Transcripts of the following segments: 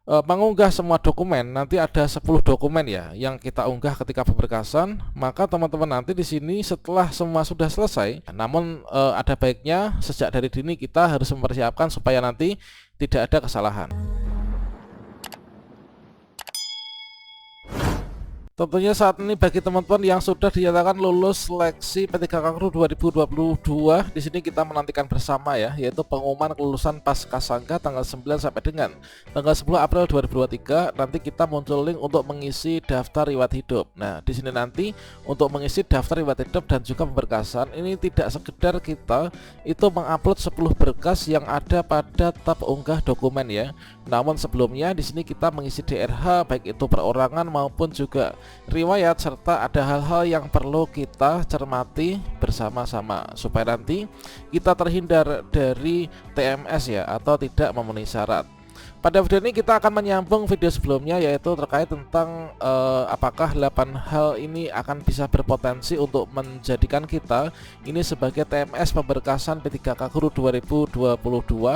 mengunggah semua dokumen, nanti ada 10 dokumen ya yang kita unggah ketika pemberkasan. Maka teman-teman nanti di sini setelah semua sudah selesai, namun ada baiknya sejak dari dini kita harus mempersiapkan supaya nanti tidak ada kesalahan. Tentunya saat ini bagi teman-teman yang sudah dinyatakan lulus seleksi P3K Kru 2022, di sini kita menantikan bersama ya, yaitu pengumuman kelulusan Pascasangka tanggal 9 sampai dengan tanggal 10 April 2023. Nanti kita muncul link untuk mengisi daftar riwayat hidup. Nah, di sini nanti untuk mengisi daftar riwayat hidup dan juga pemberkasan, ini tidak sekedar kita itu mengupload 10 berkas yang ada pada tab unggah dokumen ya. Namun sebelumnya di sini kita mengisi DRH baik itu perorangan maupun juga riwayat, serta ada hal-hal yang perlu kita cermati bersama-sama supaya nanti kita terhindar dari TMS ya, atau tidak memenuhi syarat. Pada video ini kita akan menyambung video sebelumnya, yaitu terkait tentang apakah 8 hal ini akan bisa berpotensi untuk menjadikan kita ini sebagai TMS pemberkasan P3K Kru 2022,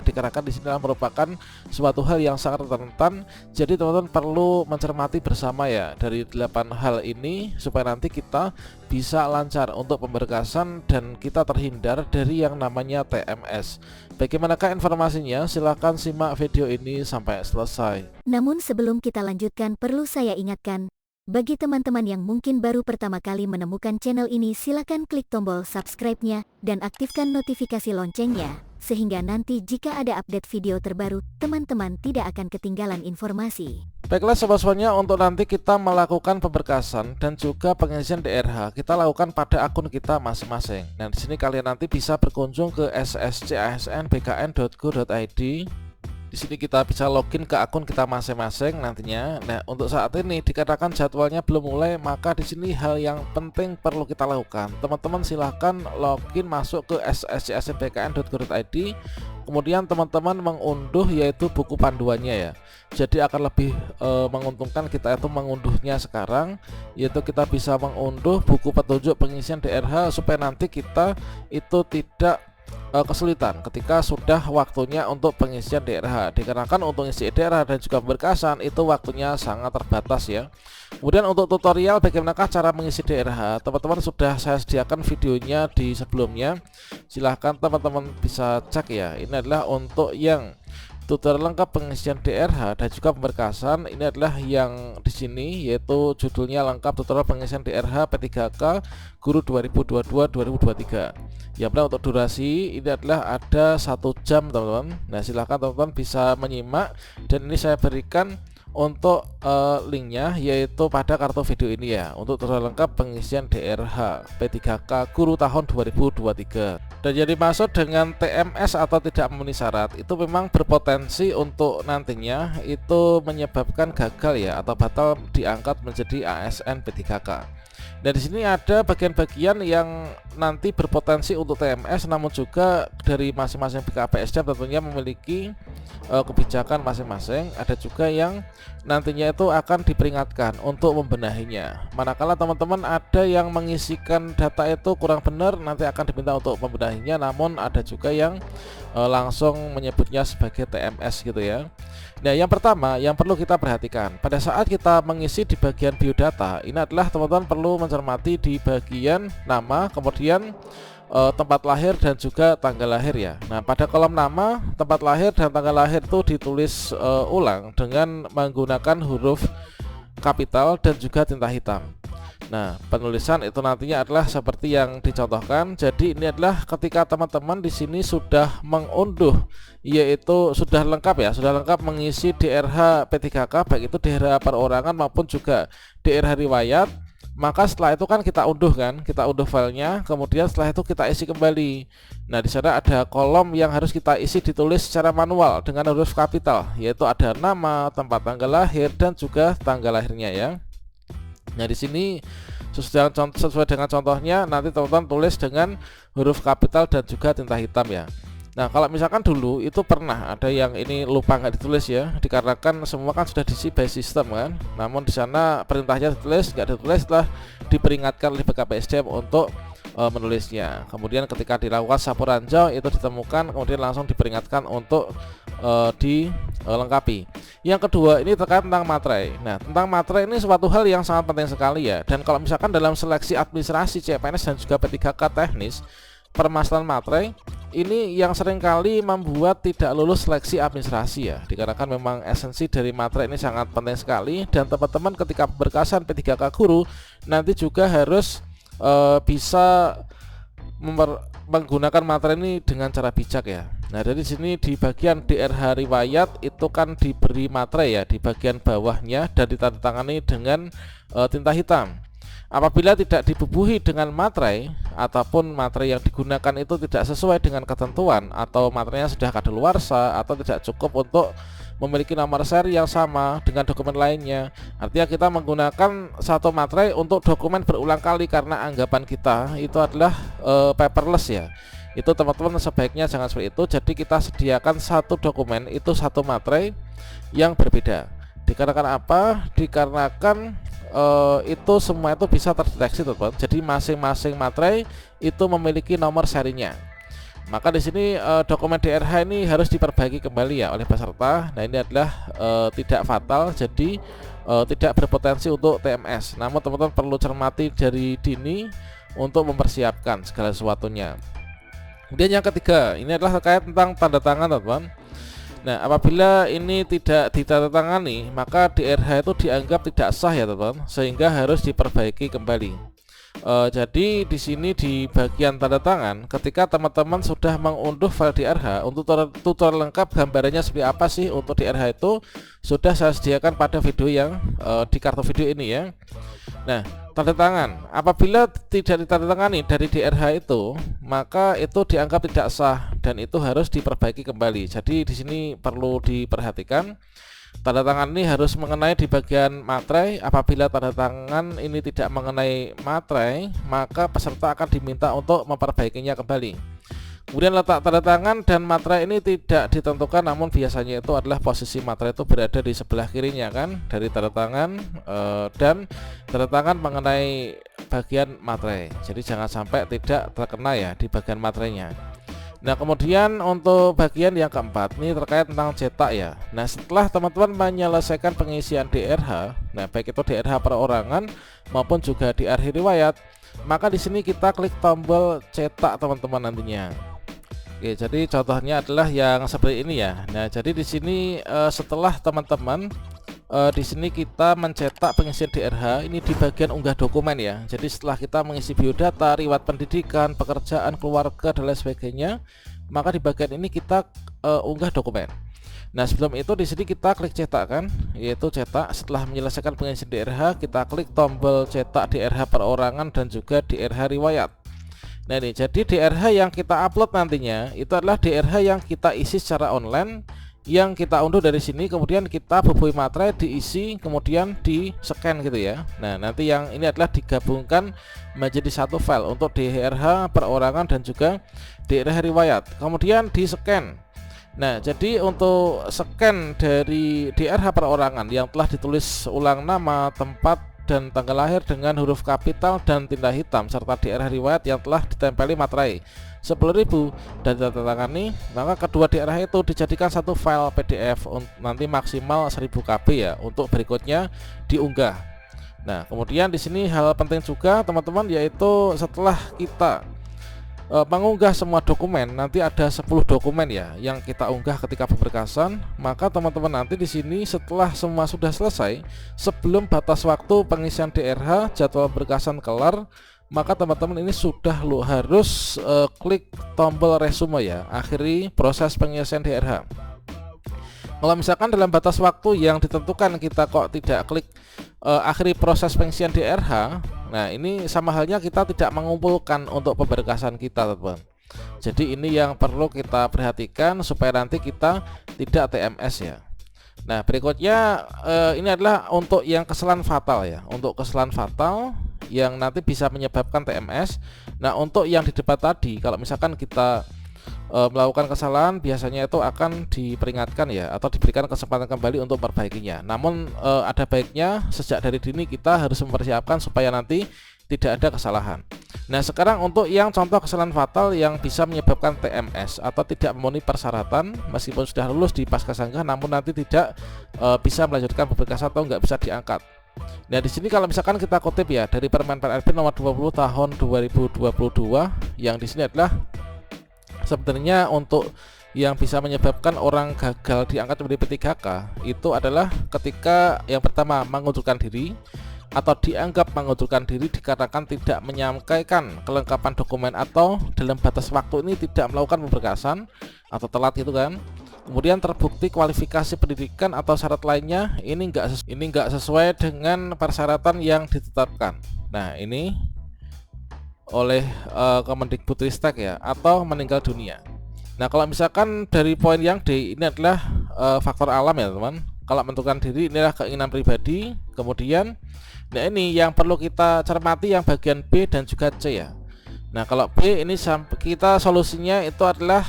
dikarenakan di sini merupakan suatu hal yang sangat rentan. Jadi teman-teman perlu mencermati bersama ya dari 8 hal ini supaya nanti kita bisa lancar untuk pemberkasan dan kita terhindar dari yang namanya TMS. Bagaimanakah informasinya? Silahkan simak video ini sampai selesai. Namun sebelum kita lanjutkan, perlu saya ingatkan, bagi teman-teman yang mungkin baru pertama kali menemukan channel ini, silakan klik tombol subscribe-nya dan aktifkan notifikasi loncengnya, sehingga nanti jika ada update video terbaru, teman-teman tidak akan ketinggalan informasi. Baiklah sobat-sobatnya, untuk nanti kita melakukan pemberkasan dan juga pengisian DRH, kita lakukan pada akun kita masing-masing. Nah, di sini kalian nanti bisa berkunjung ke sscasnbkn.go.id. Di sini kita bisa login ke akun kita masing-masing nantinya. Nah, untuk saat ini dikatakan jadwalnya belum mulai, maka di sini hal yang penting perlu kita lakukan. Teman-teman silahkan login masuk ke sscasnbkn.go.id. Kemudian teman-teman mengunduh yaitu buku panduannya ya. Jadi akan lebih menguntungkan kita itu mengunduhnya sekarang, yaitu kita bisa mengunduh buku petunjuk pengisian DRH supaya nanti kita itu tidak kesulitan ketika sudah waktunya untuk pengisian DRH, dikarenakan untuk isi DRH dan juga pemberkasan itu waktunya sangat terbatas ya. Kemudian untuk tutorial bagaimana cara mengisi DRH, teman-teman sudah saya sediakan videonya di sebelumnya, silahkan teman-teman bisa cek ya. Ini adalah untuk yang tutorial lengkap pengisian DRH dan juga pemberkasan. Ini adalah yang di sini, yaitu judulnya lengkap tutorial pengisian DRH P3K Guru 2022-2023. Ya benar, untuk durasi ini adalah ada 1 jam teman-teman. Nah silahkan teman-teman bisa menyimak, dan ini saya berikan untuk linknya yaitu pada kartu video ini ya, untuk tutorial lengkap pengisian DRH P3K Guru tahun 2023. Dan jadi maksud dengan TMS atau tidak memenuhi syarat itu memang berpotensi untuk nantinya itu menyebabkan gagal ya, atau batal diangkat menjadi ASN P3K. Dan di sini ada bagian-bagian yang nanti berpotensi untuk TMS, namun juga dari masing-masing BKPSDM tentunya memiliki kebijakan masing-masing. Ada juga yang nantinya itu akan diperingatkan untuk membenahinya. Manakala teman-teman ada yang mengisikan data itu kurang benar, nanti akan diminta untuk membenahinya. Namun ada juga yang langsung menyebutnya sebagai TMS gitu ya. Nah, yang pertama yang perlu kita perhatikan pada saat kita mengisi di bagian biodata, ini adalah teman-teman perlu mencermati di bagian nama, kemudian tempat lahir dan juga tanggal lahir ya. Nah, pada kolom nama, tempat lahir dan tanggal lahir itu ditulis ulang dengan menggunakan huruf kapital dan juga tinta hitam. Nah, penulisan itu nantinya adalah seperti yang dicontohkan. Jadi ini adalah ketika teman-teman di sini sudah mengunduh, yaitu sudah lengkap ya, sudah lengkap mengisi DRH P3K baik itu DRH perorangan maupun juga DRH riwayat. Maka setelah itu kan kita unduh filenya, kemudian setelah itu kita isi kembali. Nah, di sana ada kolom yang harus kita isi ditulis secara manual dengan huruf kapital, yaitu ada nama, tempat tanggal lahir dan juga tanggal lahirnya ya. Nah, di sini sesuai dengan contohnya nanti teman-teman tulis dengan huruf kapital dan juga tinta hitam ya. Nah, kalau misalkan dulu itu pernah ada yang ini lupa nggak ditulis ya, dikarenakan semua kan sudah diisi by system kan. Namun di sana perintahnya ditulis, nggak ditulis, setelah diperingatkan oleh BKPSDM untuk menulisnya. Kemudian ketika dilakukan sapu ranjau itu ditemukan, kemudian langsung diperingatkan untuk dilengkapi. Yang kedua ini terkait tentang materai. Nah, tentang materai ini suatu hal yang sangat penting sekali ya. Dan kalau misalkan dalam seleksi administrasi CPNS dan juga P3K teknis, permasalahan materai ini yang seringkali membuat tidak lulus seleksi administrasi ya. Dikarenakan memang esensi dari materai ini sangat penting sekali, dan teman-teman ketika berkasan P3K guru nanti juga harus bisa menggunakan materi ini dengan cara bijak ya. Nah, dari sini di bagian DRH riwayat itu kan diberi materi ya di bagian bawahnya dan ditandatangani dengan tinta hitam. Apabila tidak dibubuhi dengan materai ataupun materi yang digunakan itu tidak sesuai dengan ketentuan, atau materinya sudah kadaluarsa atau tidak cukup untuk memiliki nomor seri yang sama dengan dokumen lainnya, artinya kita menggunakan satu materai untuk dokumen berulang kali karena anggapan kita itu adalah paperless ya. Itu teman-teman sebaiknya jangan seperti itu. Jadi kita sediakan satu dokumen itu satu materai yang berbeda. Dikarenakan apa? Dikarenakan itu semua itu bisa terdeteksi teman-teman. Jadi masing-masing materai itu memiliki nomor serinya. Maka di sini dokumen DRH ini harus diperbaiki kembali ya oleh peserta. Nah, ini adalah tidak fatal, jadi tidak berpotensi untuk TMS. Namun teman-teman perlu cermati dari dini untuk mempersiapkan segala sesuatunya. Kemudian yang ketiga, ini adalah terkait tentang tanda tangan teman-teman. Nah, apabila ini tidak ditandatangani, maka DRH itu dianggap tidak sah ya teman-teman, sehingga harus diperbaiki kembali. Jadi di sini di bagian tanda tangan, ketika teman-teman sudah mengunduh file DRH, untuk tutorial lengkap gambarannya seperti apa sih untuk DRH itu sudah saya sediakan pada video yang di kartu video ini ya. Nah, tanda tangan apabila tidak ditandatangani dari DRH itu, maka itu dianggap tidak sah dan itu harus diperbaiki kembali. Jadi di sini perlu diperhatikan. Tanda tangan ini harus mengenai di bagian materai. Apabila tanda tangan ini tidak mengenai materai, maka peserta akan diminta untuk memperbaikinya kembali. Kemudian letak tanda tangan dan materai ini tidak ditentukan, namun biasanya itu adalah posisi materai itu berada di sebelah kirinya kan dari tanda tangan, dan tanda tangan mengenai bagian materai. Jadi jangan sampai tidak terkena ya di bagian materainya. Nah, kemudian untuk bagian yang keempat ini terkait tentang cetak ya. Nah, setelah teman-teman menyelesaikan pengisian DRH, nah baik itu DRH perorangan maupun juga DRH riwayat, maka di sini kita klik tombol cetak teman-teman nantinya. Oke, jadi contohnya adalah yang seperti ini ya. Nah, jadi di sini setelah teman-teman di sini kita mencetak pengisian DRH ini di bagian unggah dokumen ya. Jadi setelah kita mengisi biodata, riwayat pendidikan, pekerjaan, keluarga dan lain sebagainya, maka di bagian ini kita unggah dokumen. Nah, sebelum itu di sini kita klik cetak kan, yaitu cetak. Setelah menyelesaikan pengisian DRH, kita klik tombol cetak DRH perorangan dan juga DRH riwayat. Nah, ini jadi DRH yang kita upload nantinya itu adalah DRH yang kita isi secara online, yang kita unduh dari sini, kemudian kita bubuhi materai, diisi, kemudian di scan gitu ya. Nah, nanti yang ini adalah digabungkan menjadi satu file untuk DRH perorangan dan juga DRH riwayat, kemudian di scan. Nah, jadi untuk scan dari DRH perorangan yang telah ditulis ulang nama, tempat, dan tanggal lahir dengan huruf kapital dan tinta hitam, serta DRH riwayat yang telah ditempeli materai 10.000 dan ditandatangani, maka kedua DRH itu dijadikan satu file PDF nanti maksimal 1000 KB ya untuk berikutnya diunggah. Nah, kemudian di sini hal penting juga teman-teman, yaitu setelah kita mengunggah semua dokumen, nanti ada 10 dokumen ya yang kita unggah ketika pemberkasan, maka teman-teman nanti di sini setelah semua sudah selesai, sebelum batas waktu pengisian DRH jadwal berkasan kelar, maka teman-teman ini sudah harus klik tombol resume ya, akhiri proses pengisian DRH. Kalau misalkan dalam batas waktu yang ditentukan kita kok tidak klik akhiri proses pengisian DRH, nah ini sama halnya kita tidak mengumpulkan untuk pemberkasan kita teman-teman. Jadi ini yang perlu kita perhatikan supaya nanti kita tidak TMS ya. Nah, berikutnya ini adalah untuk yang kesalahan fatal ya, untuk kesalahan fatal yang nanti bisa menyebabkan TMS. Nah, untuk yang di depan tadi, kalau misalkan kita melakukan kesalahan, biasanya itu akan diperingatkan ya, atau diberikan kesempatan kembali untuk perbaikinya. Namun ada baiknya sejak dari dini kita harus mempersiapkan supaya nanti tidak ada kesalahan. Nah, sekarang untuk yang contoh kesalahan fatal yang bisa menyebabkan TMS atau tidak memenuhi persyaratan meskipun sudah lulus di Pascasanggah namun nanti tidak bisa melanjutkan pemberkasan atau nggak bisa diangkat. Nah, di sini kalau misalkan kita kutip ya dari Permen PRB nomor 20 tahun 2022 yang di sini adalah sebenarnya untuk yang bisa menyebabkan orang gagal diangkat menjadi P3K itu adalah ketika yang pertama mengundurkan diri atau dianggap mengundurkan diri dikarenakan tidak menyampaikan kelengkapan dokumen atau dalam batas waktu ini tidak melakukan pemberkasan atau telat gitu kan. Kemudian terbukti kualifikasi pendidikan atau syarat lainnya ini enggak sesuai dengan persyaratan yang ditetapkan. Nah, ini oleh Kemendikbudristek ya, atau meninggal dunia. Nah, kalau misalkan dari poin yang D ini adalah faktor alam ya teman. Kalau menentukan diri inilah keinginan pribadi. Kemudian nah ini yang perlu kita cermati yang bagian B dan juga C ya. Nah, kalau B ini kita solusinya itu adalah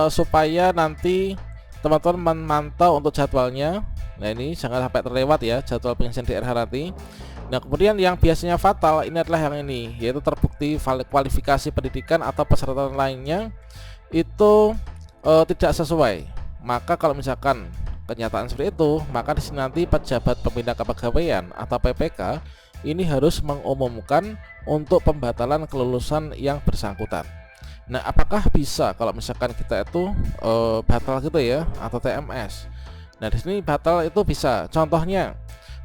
supaya nanti teman-teman memantau untuk jadwalnya. Nah, ini jangan sampai terlewat ya jadwal pengisian DRH nanti. Nah, kemudian yang biasanya fatal ini adalah yang ini, yaitu terbukti kualifikasi pendidikan atau persyaratan lainnya itu tidak sesuai. Maka kalau misalkan kenyataan seperti itu, maka di sini nanti pejabat pembina kepegawaian atau PPK ini harus mengumumkan untuk pembatalan kelulusan yang bersangkutan. Nah, apakah bisa kalau misalkan kita itu batal gitu ya atau TMS? Nah, di sini batal itu bisa. Contohnya,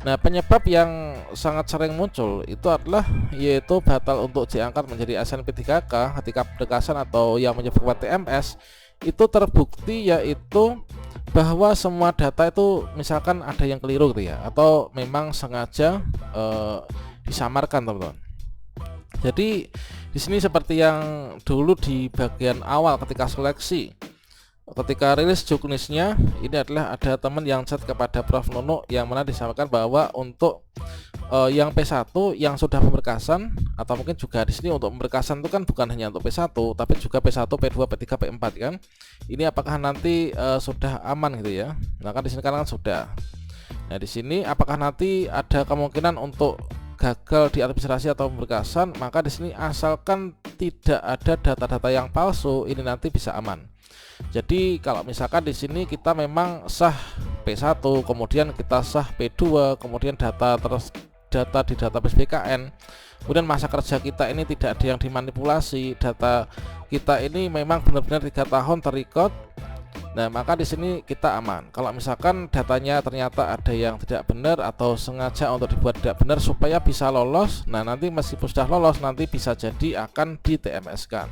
nah penyebab yang sangat sering muncul itu adalah yaitu batal untuk diangkat menjadi ASN P3K ketika pemberkasan atau yang menyebabkan TMS itu terbukti yaitu bahwa semua data itu misalkan ada yang keliru gitu ya, atau memang sengaja disamarkan teman-teman. Jadi di sini seperti yang dulu di bagian awal ketika seleksi, ketika rilis juknisnya, ini adalah ada teman yang chat kepada Prof Nunu yang mana disampaikan bahwa untuk yang P1 yang sudah pemberkasan, atau mungkin juga di sini untuk pemberkasan itu kan bukan hanya untuk P1 tapi juga P1, P2, P3, P4 kan. Ini apakah nanti sudah aman gitu ya. Nah, kan di sini kan sudah. Nah, di sini apakah nanti ada kemungkinan untuk gagal di administrasi atau pemberkasan? Maka di sini asalkan tidak ada data-data yang palsu, ini nanti bisa aman. Jadi kalau misalkan di sini kita memang sah P1, kemudian kita sah P2, kemudian data di database BKN, kemudian masa kerja kita ini tidak ada yang dimanipulasi, data kita ini memang benar-benar 3 tahun terrecord. Nah, maka di sini kita aman. Kalau misalkan datanya ternyata ada yang tidak benar atau sengaja untuk dibuat tidak benar supaya bisa lolos, nah nanti meskipun sudah lolos nanti bisa jadi akan di TMS-kan.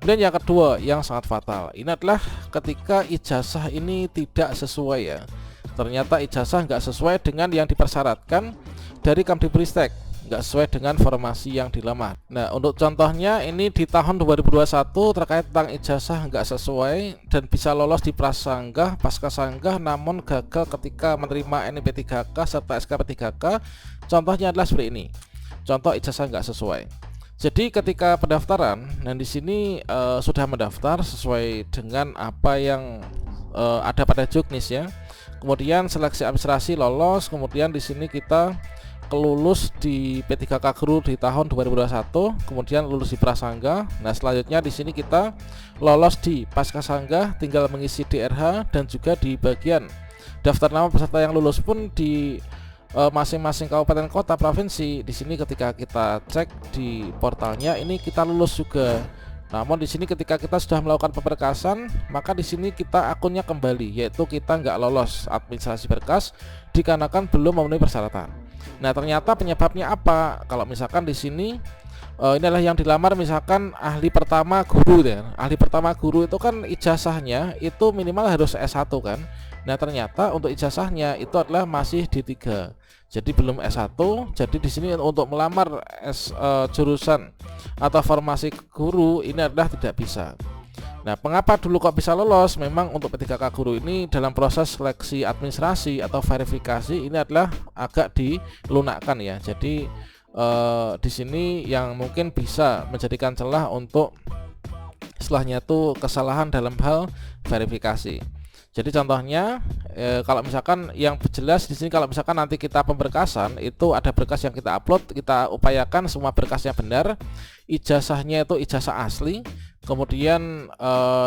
Kemudian yang kedua yang sangat fatal ini adalah ketika ijazah ini tidak sesuai ya. Ternyata ijazah nggak sesuai dengan yang dipersyaratkan dari Kemdikbudristek, nggak sesuai dengan formasi yang dilamar. Nah, untuk contohnya ini di tahun 2021 terkait tentang ijazah nggak sesuai dan bisa lolos di prasanggah, pascasanggah namun gagal ketika menerima NIP3K serta SKP3K. Contohnya adalah seperti ini. Contoh ijazah nggak sesuai. Jadi ketika pendaftaran, dan di sini sudah mendaftar sesuai dengan apa yang ada pada juknis ya. Kemudian seleksi administrasi lolos, kemudian di sini kita kelulus di P3K Guru di tahun 2021, kemudian lulus di prasanggah. Nah, selanjutnya di sini kita lolos di pascasanggah, tinggal mengisi DRH dan juga di bagian daftar nama peserta yang lulus pun di masing-masing kabupaten kota provinsi. Di sini ketika kita cek di portalnya ini kita lulus juga. Namun di sini ketika kita sudah melakukan pemberkasan, maka di sini kita akunnya kembali, yaitu kita nggak lolos administrasi berkas dikarenakan belum memenuhi persyaratan. Nah, ternyata penyebabnya apa? Kalau misalkan di sini ini adalah yang dilamar misalkan ahli pertama guru ya. Ahli pertama guru itu kan ijazahnya itu minimal harus S1 kan. Nah, ternyata untuk ijazahnya itu adalah masih D3. Jadi belum S1. Jadi di sini untuk melamar jurusan atau formasi guru ini adalah tidak bisa. Nah, mengapa dulu kok bisa lolos? Memang untuk P3K Guru ini dalam proses seleksi administrasi atau verifikasi ini adalah agak dilunakkan ya. Jadi di sini yang mungkin bisa menjadikan celah untuk istilahnya itu kesalahan dalam hal verifikasi. Jadi contohnya kalau misalkan yang jelas di sini, kalau misalkan nanti kita pemberkasan itu ada berkas yang kita upload, kita upayakan semua berkasnya benar, ijazahnya itu ijazah asli, kemudian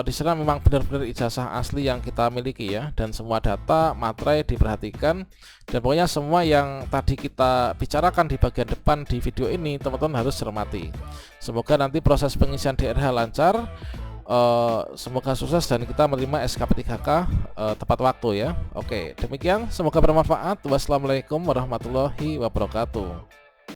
di sana memang benar-benar ijazah asli yang kita miliki ya, dan semua data materai diperhatikan, dan pokoknya semua yang tadi kita bicarakan di bagian depan di video ini teman-teman harus cermati. Semoga nanti proses pengisian DRH lancar. Semoga sukses dan kita menerima SKP3K tepat waktu ya. Oke, demikian, semoga bermanfaat. Wassalamualaikum warahmatullahi wabarakatuh.